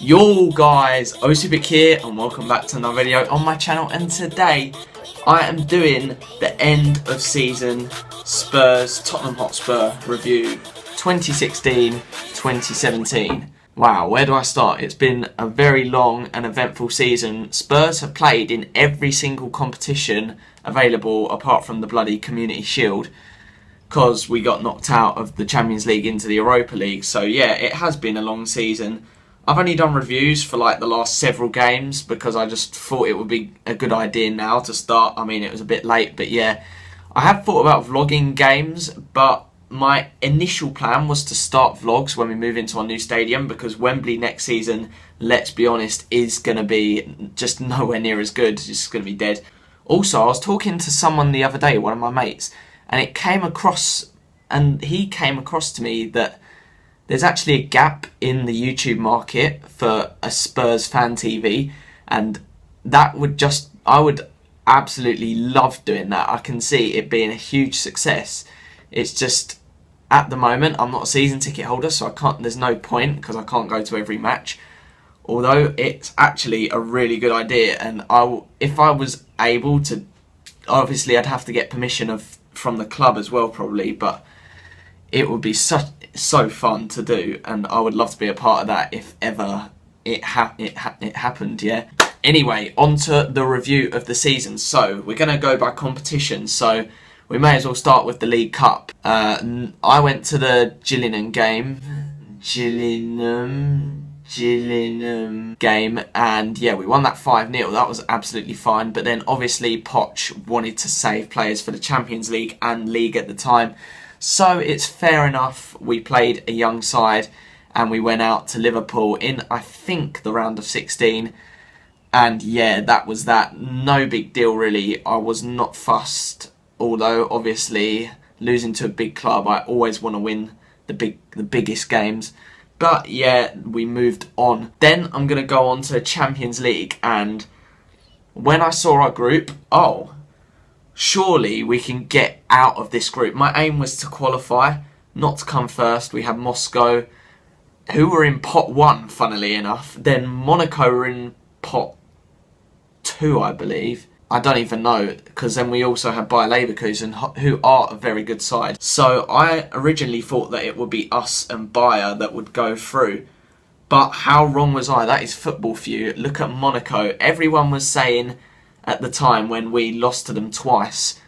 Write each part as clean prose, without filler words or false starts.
Yo guys, Osubik here and welcome back to another video on my channel, and today I am doing the end of season Spurs Tottenham Hotspur review 2016-2017. Wow, where do I start? It's been a very long and eventful season. Spurs have played in every single competition available apart from the bloody Community Shield, because we got knocked out of the Champions League into the Europa League. So yeah, it has been a long season. I've only done reviews for like the last several games because I just thought it would be a good idea now to start. I mean, it was a bit late, but yeah. I have thought about vlogging games, but my initial plan was to start vlogs when we move into our new stadium, because Wembley next season, let's be honest, is going to be just nowhere near as good. It's just going to be dead. Also, I was talking to someone the other day, one of my mates, and he came across to me that there's actually a gap in the YouTube market for a Spurs fan TV, and that would I would absolutely love doing that. I can see it being a huge success. It's just, at the moment, I'm not a season ticket holder, so there's no point because I can't go to every match. Although it's actually a really good idea, and if I was able to, obviously I'd have to get permission from the club as well probably, but it would be so fun to do, and I would love to be a part of that if ever it happened, yeah. Anyway, on to the review of the season. So we're going to go by competition, so we may as well start with the League Cup. I went to the Gillingham game, and yeah, we won that 5-0. That was absolutely fine, but then obviously Poch wanted to save players for the Champions League and League at the time. So it's fair enough, we played a young side and we went out to Liverpool in, I think, the round of 16. And yeah, that was that. No big deal really. I was not fussed, although obviously losing to a big club, I always want to win the biggest games. But yeah, we moved on. Then I'm going to go on to Champions League, and when I saw our group, surely we can get out of this group. My aim was to qualify, not to come first. We had Moscow, who were in pot 1, funnily enough. Then Monaco were in pot 2, I believe. I don't even know, because then we also had Bayer Leverkusen, who are a very good side. So I originally thought that it would be us and Bayer that would go through. But how wrong was I? That is football for you. Look at Monaco. Everyone was saying at the time when we lost to them twice,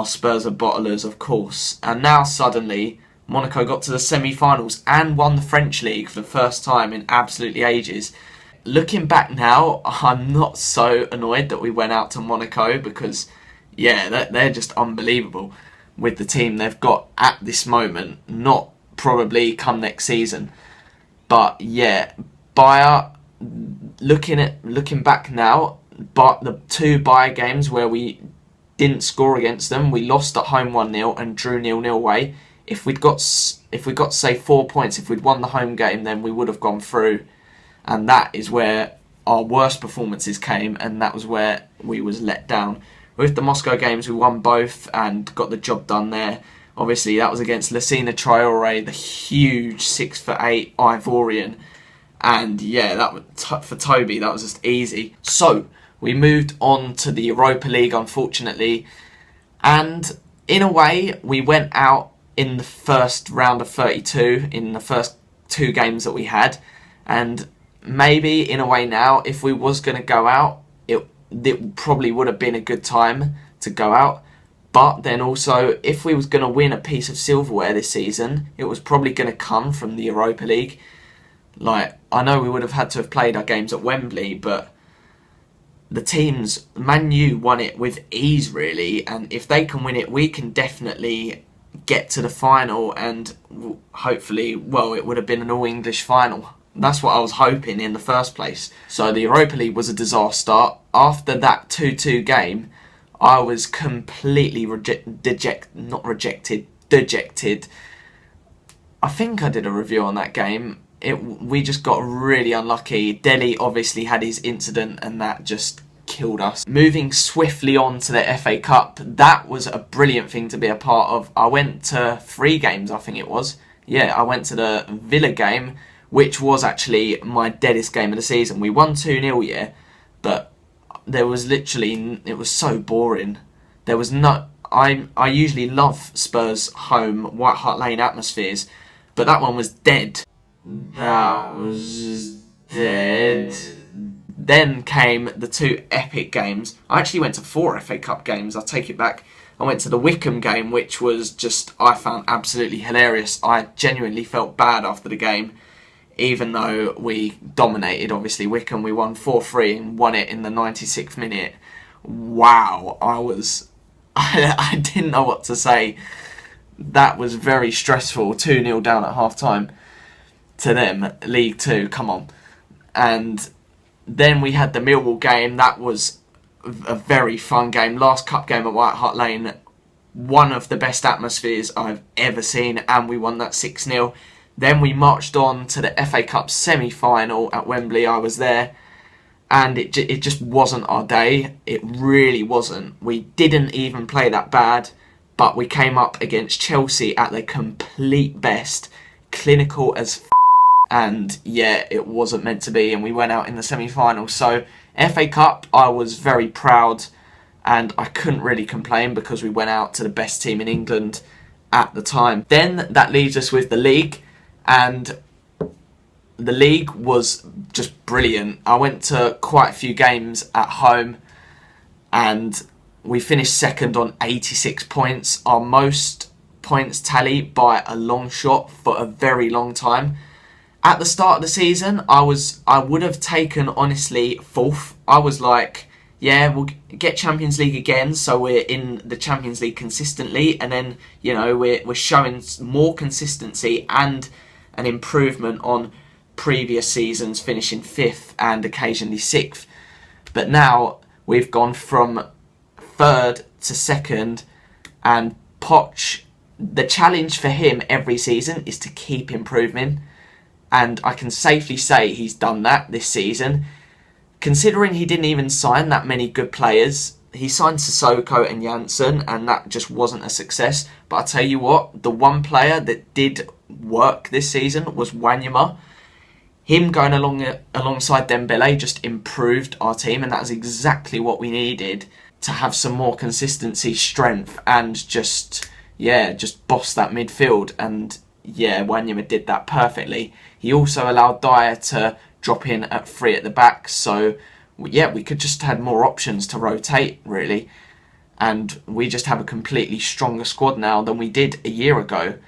Spurs are bottlers, of course. And now suddenly Monaco got to the semi-finals and won the French league for the first time in absolutely ages. Looking back now, I'm not so annoyed that we went out to Monaco, because yeah, they're just unbelievable with the team they've got at this moment. Not probably come next season, but yeah, Bayer, looking back now, but the 2 Bayer games where we didn't score against them, we lost at home 1-0 and drew 0-0 away. If we'd got say 4 points, if we'd won the home game, then we would have gone through. And that is where our worst performances came, and that was where we was let down. With the Moscow games, we won both and got the job done there. Obviously, that was against Lassina Traore, the huge 6'8" Ivorian. And yeah, for Toby, that was just easy. So we moved on to the Europa League, unfortunately. And in a way, we went out in the first round of 32, in the first 2 games that we had. And maybe, in a way now, if we was going to go out, it probably would have been a good time to go out. But then also, if we was going to win a piece of silverware this season, it was probably going to come from the Europa League. Like, I know we would have had to have played our games at Wembley, but the teams, Man U won it with ease, really. And if they can win it, we can definitely get to the final, and hopefully, well, it would have been an all-English final. That's what I was hoping in the first place. So the Europa League was a disaster. After that 2-2 game, I was completely dejected. I think I did a review on that game. We just got really unlucky. Delhi obviously had his incident, and that just killed us. Moving swiftly on to the FA Cup, that was a brilliant thing to be a part of. I went to 3 games, I think it was. Yeah, I went to the Villa game, which was actually my deadest game of the season. We won 2-0, yeah, but there was literally, it was so boring. There was no, I usually love Spurs home, White Hart Lane atmospheres, but that one was dead. That was dead. Then came the 2 epic games. I actually went to 4 FA Cup games, I'll take it back. I went to the Wickham game, which was just, I found absolutely hilarious. I genuinely felt bad after the game, even though we dominated, obviously. Wickham, we won 4-3 and won it in the 96th minute. Wow, I didn't know what to say. That was very stressful. 2-0 down at half-time to them. League 2, come on. And then we had the Millwall game. That was a very fun game. Last cup game at White Hart Lane. One of the best atmospheres I've ever seen. And we won that 6-0. Then we marched on to the FA Cup semi-final at Wembley. I was there. And it just wasn't our day. It really wasn't. We didn't even play that bad. But we came up against Chelsea at their complete best. Clinical as f***. And yeah, it wasn't meant to be. And we went out in the semi-final. So FA Cup, I was very proud. And I couldn't really complain because we went out to the best team in England at the time. Then that leaves us with the league. And the league was just brilliant. I went to quite a few games at home. And we finished second on 86 points. Our most points tally by a long shot for a very long time. At the start of the season, I would have taken, honestly, 4th. I was like, yeah, we'll get Champions League again, so we're in the Champions League consistently, and then, you know, we're showing more consistency and an improvement on previous seasons, finishing 5th and occasionally 6th. But now we've gone from 3rd to 2nd, and Poch, the challenge for him every season is to keep improving. And I can safely say he's done that this season. Considering he didn't even sign that many good players, he signed Sissoko and Janssen, and that just wasn't a success. But I tell you what, the one player that did work this season was Wanyama. Him going alongside Dembele just improved our team, and that's exactly what we needed to have some more consistency, strength, and just boss that midfield. And yeah, Wanyama did that perfectly. He also allowed Dyer to drop in at 3 at the back. So, yeah, we could just had more options to rotate, really. And we just have a completely stronger squad now than we did a year ago,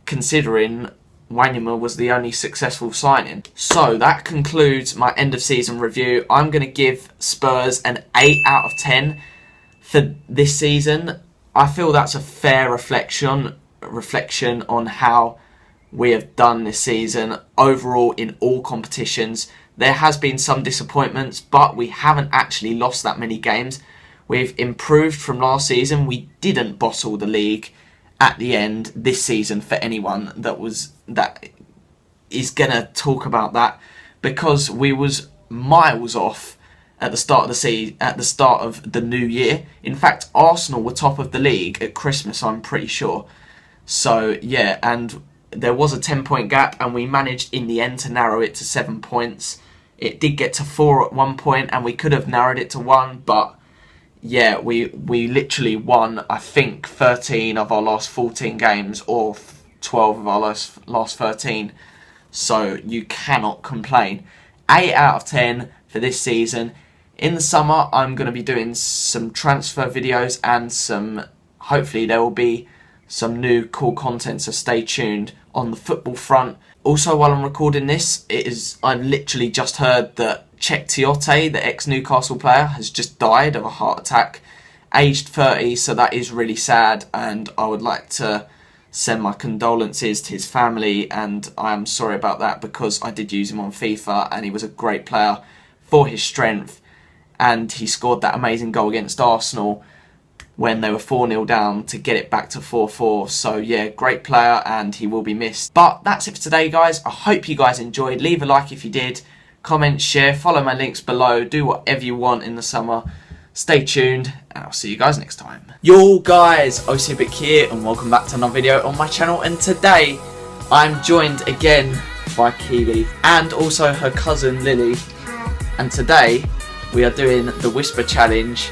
considering Wanyama was the only successful signing. So, that concludes my end-of-season review. I'm going to give Spurs an 8 out of 10 for this season. I feel that's a fair reflection on how we have done this season overall in all competitions. There has been some disappointments, but we haven't actually lost that many games. We've improved from last season. We didn't bottle the league at the end this season for anyone that is gonna talk about that, because we was miles off at the start of the new year. In fact, Arsenal were top of the league at Christmas, I'm pretty sure. So, yeah, and there was a 10-point gap, and we managed in the end to narrow it to 7 points. It did get to 4 at one point, and we could have narrowed it to 1, but yeah, we literally won, I think, 13 of our last 14 games, or 12 of our last 13. So you cannot complain. 8 out of 10 for this season. In the summer, I'm going to be doing some transfer videos, and hopefully there will be some new cool content, so stay tuned on the football front. Also, while I'm recording this, I've literally just heard that Cheick Tiote, the ex-Newcastle player, has just died of a heart attack, aged 30, so that is really sad, and I would like to send my condolences to his family, and I am sorry about that because I did use him on FIFA, and he was a great player for his strength, and he scored that amazing goal against Arsenal when they were 4-0 down to get it back to 4-4. So yeah, great player, and he will be missed. But that's it for today, guys. I hope you guys enjoyed. Leave a like if you did. Comment, share, follow my links below. Do whatever you want in the summer. Stay tuned, and I'll see you guys next time. Yo guys, Hotspur here, and welcome back to another video on my channel. And today, I'm joined again by Keely, and also her cousin Lily. And today we are doing the Whisper Challenge.